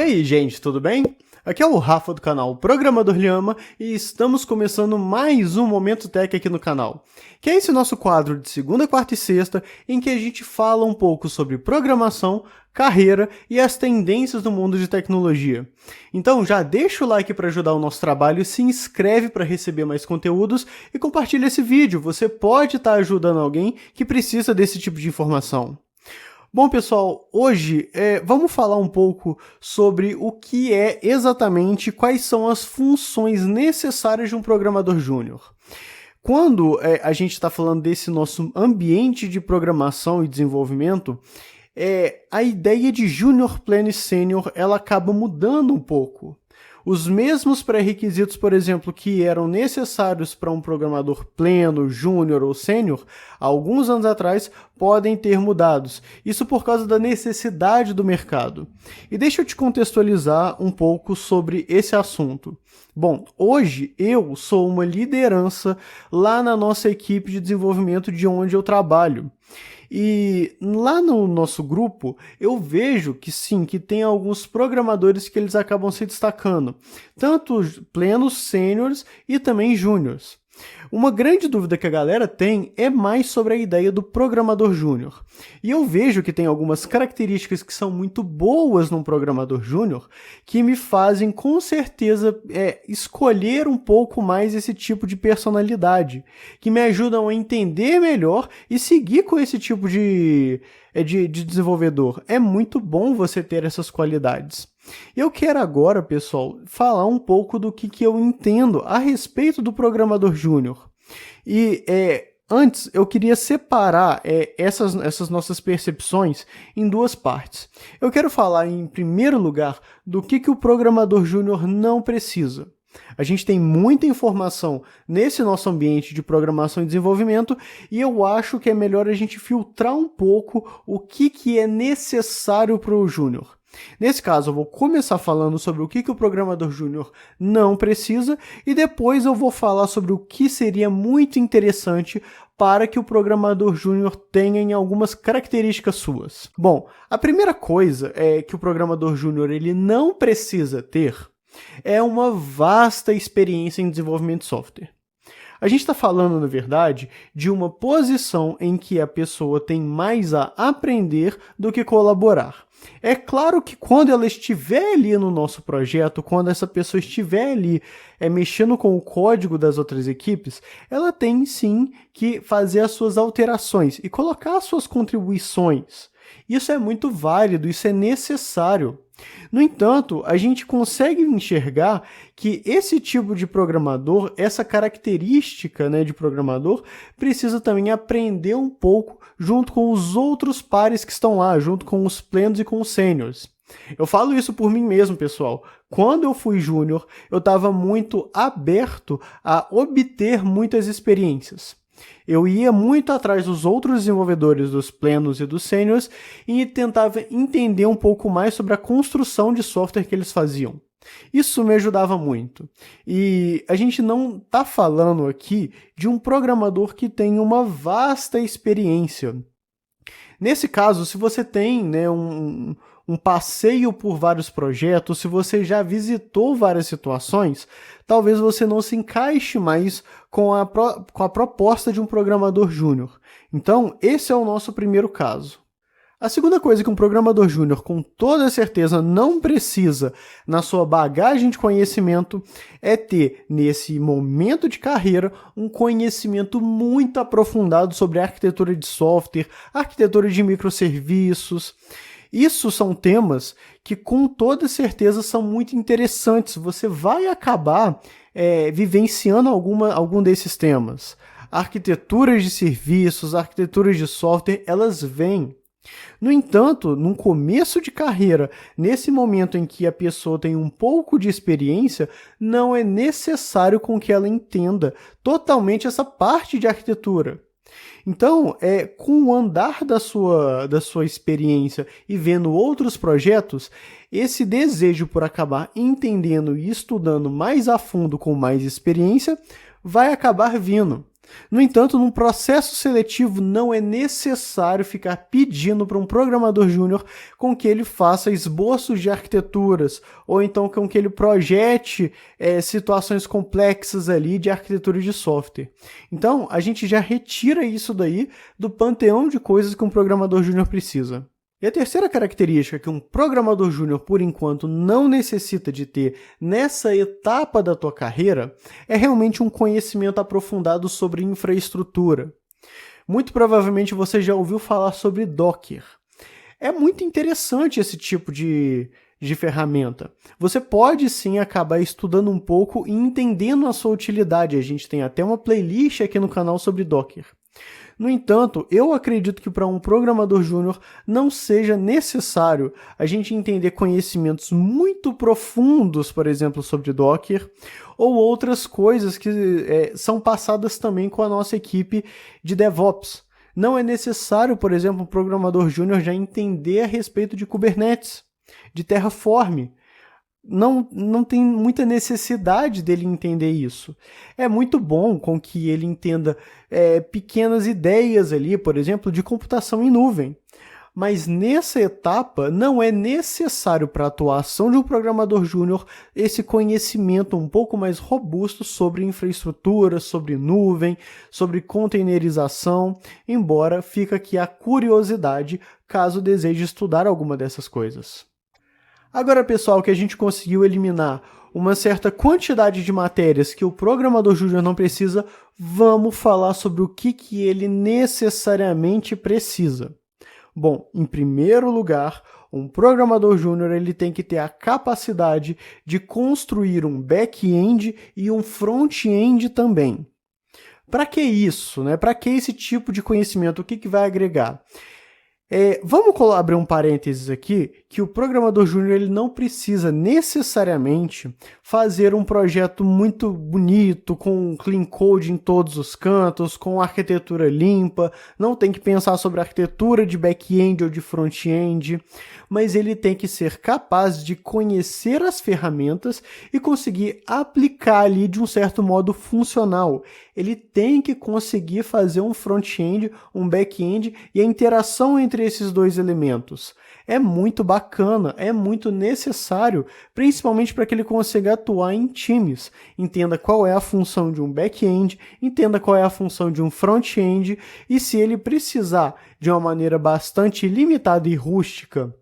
E aí, gente, tudo bem? Aqui é o Rafa do canal Programador Lhama e estamos começando mais um Momento Tech aqui no canal, que é esse nosso quadro de segunda, quarta e sexta, em que a gente fala um pouco sobre programação, carreira e as tendências do mundo de tecnologia. Então já deixa o like para ajudar o nosso trabalho, se inscreve para receber mais conteúdos e compartilha esse vídeo, você pode estar ajudando alguém que precisa desse tipo de informação. Bom, pessoal, hoje vamos falar um pouco sobre o que é exatamente, quais são as funções necessárias de um programador júnior. Quando a gente está falando desse nosso ambiente de programação e desenvolvimento, a ideia de Junior, Pleno e Sênior ela acaba mudando um pouco. Os mesmos pré-requisitos, por exemplo, que eram necessários para um programador pleno, júnior ou sênior, há alguns anos atrás, podem ter mudados. Isso por causa da necessidade do mercado. E deixa eu te contextualizar um pouco sobre esse assunto. Bom, hoje eu sou uma liderança lá na nossa equipe de desenvolvimento de onde eu trabalho. E lá no nosso grupo, eu vejo que sim, que tem alguns programadores que eles acabam se destacando, tanto plenos, sêniores e também júniores. Uma grande dúvida que a galera tem é mais sobre a ideia do programador júnior. E eu vejo que tem algumas características que são muito boas num programador júnior que me fazem com certeza escolher um pouco mais esse tipo de personalidade, que me ajudam a entender melhor e seguir com esse tipo de desenvolvedor. É muito bom você ter essas qualidades. Eu quero agora, pessoal, falar um pouco do que eu entendo a respeito do programador júnior. E antes, eu queria separar essas nossas percepções em duas partes. Eu quero falar, em primeiro lugar, do que o programador júnior não precisa. A gente tem muita informação nesse nosso ambiente de programação e desenvolvimento e eu acho que é melhor a gente filtrar um pouco o que é necessário para o júnior. Nesse caso, eu vou começar falando sobre o que o programador júnior não precisa e depois eu vou falar sobre o que seria muito interessante para que o programador júnior tenha em algumas características suas. Bom, a primeira coisa que o programador júnior ele não precisa ter é uma vasta experiência em desenvolvimento de software. A gente está falando, na verdade, de uma posição em que a pessoa tem mais a aprender do que colaborar. É claro que quando ela estiver ali no nosso projeto, quando essa pessoa estiver ali mexendo com o código das outras equipes, ela tem sim que fazer as suas alterações e colocar as suas contribuições. Isso é muito válido, isso é necessário. No entanto, a gente consegue enxergar que esse tipo de programador, essa característica de programador, precisa também aprender um pouco junto com os outros pares que estão lá, junto com os plenos e com os sêniores. Eu falo isso por mim mesmo, pessoal. Quando eu fui júnior, eu estava muito aberto a obter muitas experiências. Eu ia muito atrás dos outros desenvolvedores, dos plenos e dos sêniores, e tentava entender um pouco mais sobre a construção de software que eles faziam. Isso me ajudava muito. E a gente não está falando aqui de um programador que tem uma vasta experiência. Nesse caso, se você tem um passeio por vários projetos, se você já visitou várias situações, talvez você não se encaixe mais com a proposta de um programador júnior. Então, esse é o nosso primeiro caso. A segunda coisa que um programador júnior com toda certeza não precisa na sua bagagem de conhecimento é ter, nesse momento de carreira, um conhecimento muito aprofundado sobre arquitetura de software, arquitetura de microserviços. Isso são temas que com toda certeza são muito interessantes. Você vai acabar vivenciando algum desses temas. Arquiteturas de serviços, arquiteturas de software, elas vêm. No entanto, no começo de carreira, nesse momento em que a pessoa tem um pouco de experiência, não é necessário com que ela entenda totalmente essa parte de arquitetura. Então, com o andar da sua experiência e vendo outros projetos, esse desejo por acabar entendendo e estudando mais a fundo com mais experiência vai acabar vindo. No entanto, num processo seletivo não é necessário ficar pedindo para um programador júnior com que ele faça esboços de arquiteturas, ou então com que ele projete situações complexas ali de arquitetura de software. Então, a gente já retira isso daí do panteão de coisas que um programador júnior precisa. E a terceira característica que um programador júnior, por enquanto, não necessita de ter nessa etapa da tua carreira é realmente um conhecimento aprofundado sobre infraestrutura. Muito provavelmente você já ouviu falar sobre Docker. É muito interessante esse tipo de ferramenta. Você pode sim acabar estudando um pouco e entendendo a sua utilidade. A gente tem até uma playlist aqui no canal sobre Docker. No entanto, eu acredito que para um programador júnior não seja necessário a gente entender conhecimentos muito profundos, por exemplo, sobre Docker, ou outras coisas que são passadas também com a nossa equipe de DevOps. Não é necessário, por exemplo, um programador júnior já entender a respeito de Kubernetes, de Terraform. Não tem muita necessidade dele entender isso. É muito bom com que ele entenda pequenas ideias ali, por exemplo, de computação em nuvem. Mas nessa etapa não é necessário para a atuação de um programador júnior esse conhecimento um pouco mais robusto sobre infraestrutura, sobre nuvem, sobre containerização, embora fica aqui a curiosidade caso deseje estudar alguma dessas coisas. Agora, pessoal, que a gente conseguiu eliminar uma certa quantidade de matérias que o programador júnior não precisa, vamos falar sobre o que ele necessariamente precisa. Bom, em primeiro lugar, um programador júnior ele tem que ter a capacidade de construir um back-end e um front-end também. Para que isso, né? Para que esse tipo de conhecimento? O que vai agregar? Vamos abrir um parênteses aqui, que o programador júnior ele não precisa necessariamente fazer um projeto muito bonito, com clean code em todos os cantos, com arquitetura limpa, não tem que pensar sobre arquitetura de back-end ou de front-end, mas ele tem que ser capaz de conhecer as ferramentas e conseguir aplicar ali de um certo modo funcional. Ele tem que conseguir fazer um front-end, um back-end e a interação entre esses dois elementos. É muito bacana, é muito necessário, principalmente para que ele consiga atuar em times. Entenda qual é a função de um back-end, entenda qual é a função de um front-end e se ele precisar de uma maneira bastante limitada e rústica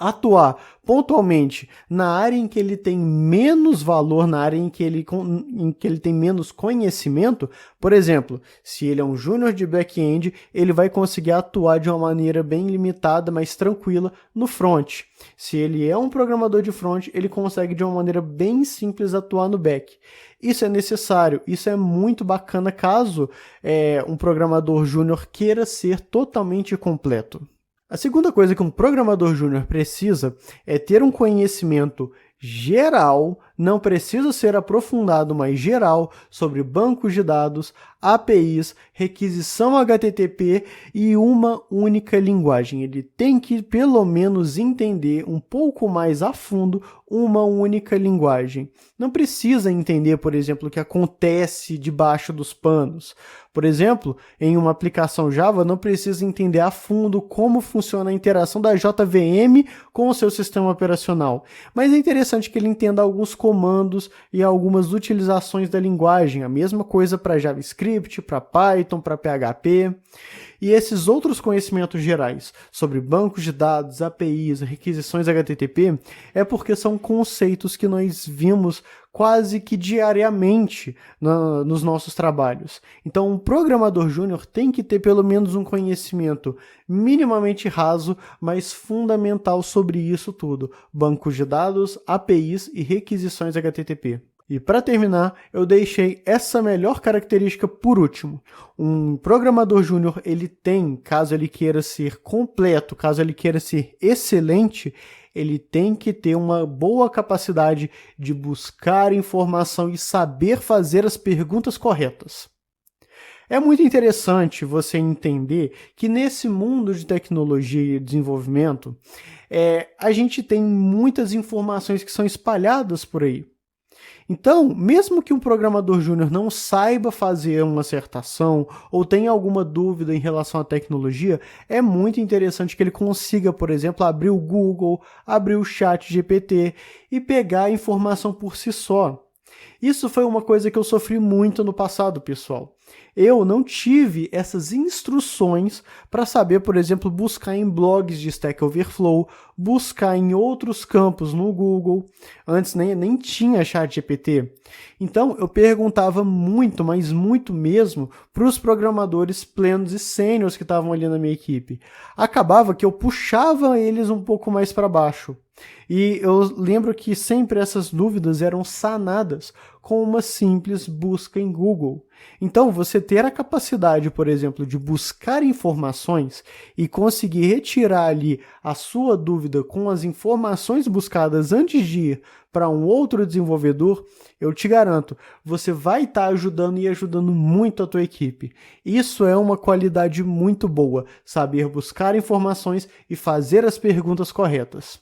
atuar pontualmente na área em que ele tem menos valor, na área em que ele tem menos conhecimento, por exemplo, se ele é um júnior de back-end, ele vai conseguir atuar de uma maneira bem limitada, mas tranquila no front. Se ele é um programador de front, ele consegue de uma maneira bem simples atuar no back. Isso é necessário, isso é muito bacana caso um programador júnior queira ser totalmente completo. A segunda coisa que um programador júnior precisa é ter um conhecimento geral, não precisa ser aprofundado, mas geral, sobre bancos de dados, APIs, requisição HTTP e uma única linguagem. Ele tem que, pelo menos, entender um pouco mais a fundo uma única linguagem. Não precisa entender, por exemplo, o que acontece debaixo dos panos. Por exemplo, em uma aplicação Java, não precisa entender a fundo como funciona a interação da JVM com o seu sistema operacional. Mas é interessante que ele entenda alguns comandos e algumas utilizações da linguagem. A mesma coisa para JavaScript, para Python, para PHP. E esses outros conhecimentos gerais sobre bancos de dados, APIs, requisições HTTP, é porque são conceitos que nós vimos quase que diariamente nos nossos trabalhos. Então, um programador júnior tem que ter pelo menos um conhecimento minimamente raso, mas fundamental sobre isso tudo: bancos de dados, APIs e requisições HTTP. E para terminar, eu deixei essa melhor característica por último. Um programador júnior, ele tem, caso ele queira ser completo, caso ele queira ser excelente, ele tem que ter uma boa capacidade de buscar informação e saber fazer as perguntas corretas. É muito interessante você entender que nesse mundo de tecnologia e desenvolvimento, a gente tem muitas informações que são espalhadas por aí. Então, mesmo que um programador júnior não saiba fazer uma dissertação ou tenha alguma dúvida em relação à tecnologia, é muito interessante que ele consiga, por exemplo, abrir o Google, abrir o ChatGPT e pegar a informação por si só. Isso foi uma coisa que eu sofri muito no passado, pessoal. Eu não tive essas instruções para saber, por exemplo, buscar em blogs de Stack Overflow, buscar em outros campos no Google. Antes nem tinha ChatGPT. Então, eu perguntava muito, mas muito mesmo, para os programadores plenos e sêniores que estavam ali na minha equipe. Acabava que eu puxava eles um pouco mais para baixo. E eu lembro que sempre essas dúvidas eram sanadas com uma simples busca em Google. Então, você ter a capacidade, por exemplo, de buscar informações e conseguir retirar ali a sua dúvida com as informações buscadas antes de ir para um outro desenvolvedor, eu te garanto, você vai estar ajudando e ajudando muito a tua equipe. Isso é uma qualidade muito boa, saber buscar informações e fazer as perguntas corretas.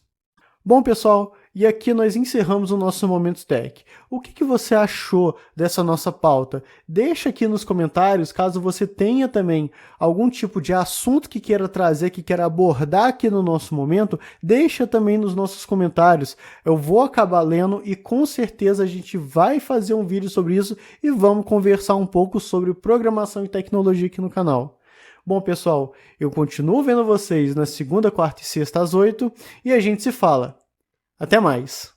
Bom, pessoal, e aqui nós encerramos o nosso Momento Tech. O que você achou dessa nossa pauta? Deixa aqui nos comentários, caso você tenha também algum tipo de assunto que queira trazer, que queira abordar aqui no nosso momento, deixa também nos nossos comentários. Eu vou acabar lendo e com certeza a gente vai fazer um vídeo sobre isso e vamos conversar um pouco sobre programação e tecnologia aqui no canal. Bom, pessoal, eu continuo vendo vocês na segunda, quarta e sexta às 8 e a gente se fala. Até mais!